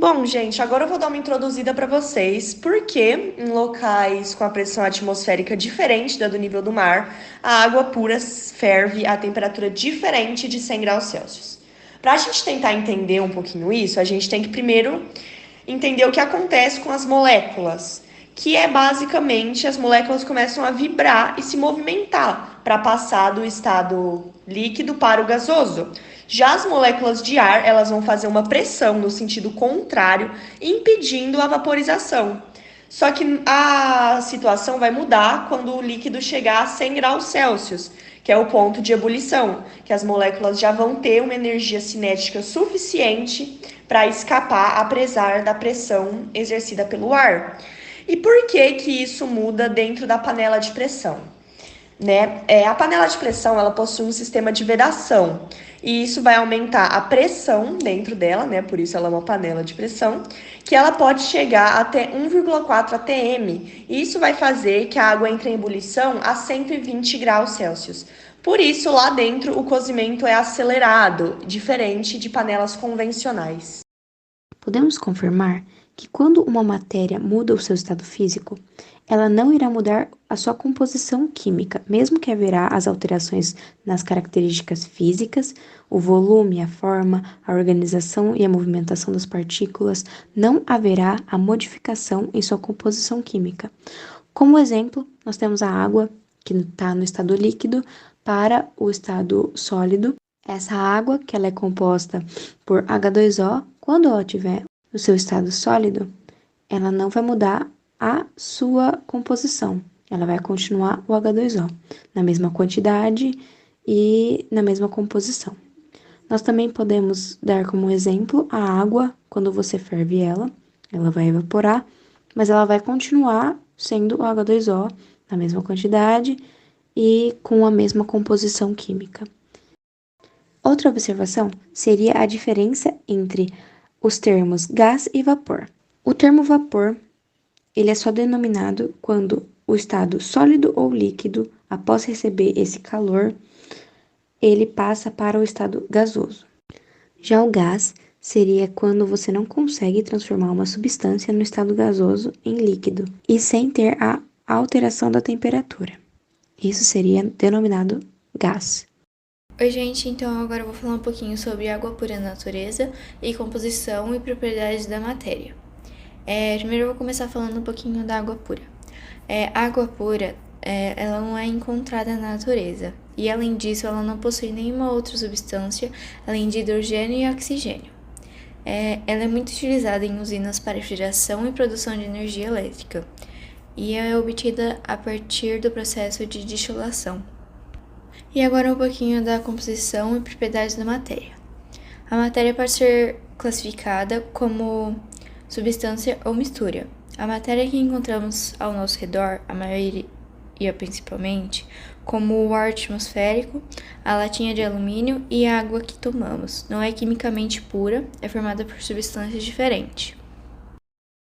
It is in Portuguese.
Bom, gente, agora eu vou dar uma introduzida para vocês, porque em locais com a pressão atmosférica diferente da do nível do mar, a água pura ferve a temperatura diferente de 100 graus Celsius. Para a gente tentar entender um pouquinho isso, a gente tem que primeiro entender o que acontece com as moléculas, que é basicamente as moléculas começam a vibrar e se movimentar para passar do estado líquido para o gasoso. Já as moléculas de ar, elas vão fazer uma pressão no sentido contrário, impedindo a vaporização. Só que a situação vai mudar quando o líquido chegar a 100 graus Celsius, que é o ponto de ebulição, que as moléculas já vão ter uma energia cinética suficiente para escapar, apesar da pressão exercida pelo ar. E por que que isso muda dentro da panela de pressão? A panela de pressão ela possui um sistema de vedação e isso vai aumentar a pressão dentro dela, né? Por isso ela é uma panela de pressão, que ela pode chegar até 1,4 atm. E isso vai fazer que a água entre em ebulição a 120 graus Celsius. Por isso, lá dentro, o cozimento é acelerado, diferente de panelas convencionais. Podemos confirmar que quando uma matéria muda o seu estado físico, ela não irá mudar a sua composição química, mesmo que haverá as alterações nas características físicas, o volume, a forma, a organização e a movimentação das partículas, não haverá a modificação em sua composição química. Como exemplo, nós temos a água, que está no estado líquido, para o estado sólido. Essa água, que ela é composta por H2O, quando ela estiver no seu estado sólido, ela não vai mudar a sua composição. Ela vai continuar o H2O, na mesma quantidade e na mesma composição. Nós também podemos dar como exemplo a água, quando você ferve ela vai evaporar, mas ela vai continuar sendo o H2O na mesma quantidade e com a mesma composição química. Outra observação seria a diferença entre os termos gás e vapor. O termo vapor, ele é só denominado quando o estado sólido ou líquido, após receber esse calor, ele passa para o estado gasoso. Já o gás seria quando você não consegue transformar uma substância no estado gasoso em líquido e sem ter a alteração da temperatura. Isso seria denominado gás. Oi, gente, então agora eu vou falar um pouquinho sobre água pura na natureza e composição e propriedades da matéria. Primeiro eu vou começar falando um pouquinho da água pura. A água pura, ela não é encontrada na natureza e, além disso, ela não possui nenhuma outra substância além de hidrogênio e oxigênio. Ela é muito utilizada em usinas para refrigeração e produção de energia elétrica e é obtida a partir do processo de destilação. E agora um pouquinho da composição e propriedades da matéria. A matéria pode ser classificada como substância ou mistura. A matéria que encontramos ao nosso redor, a maioria principalmente, como o ar atmosférico, a latinha de alumínio e a água que tomamos, não é quimicamente pura, é formada por substâncias diferentes.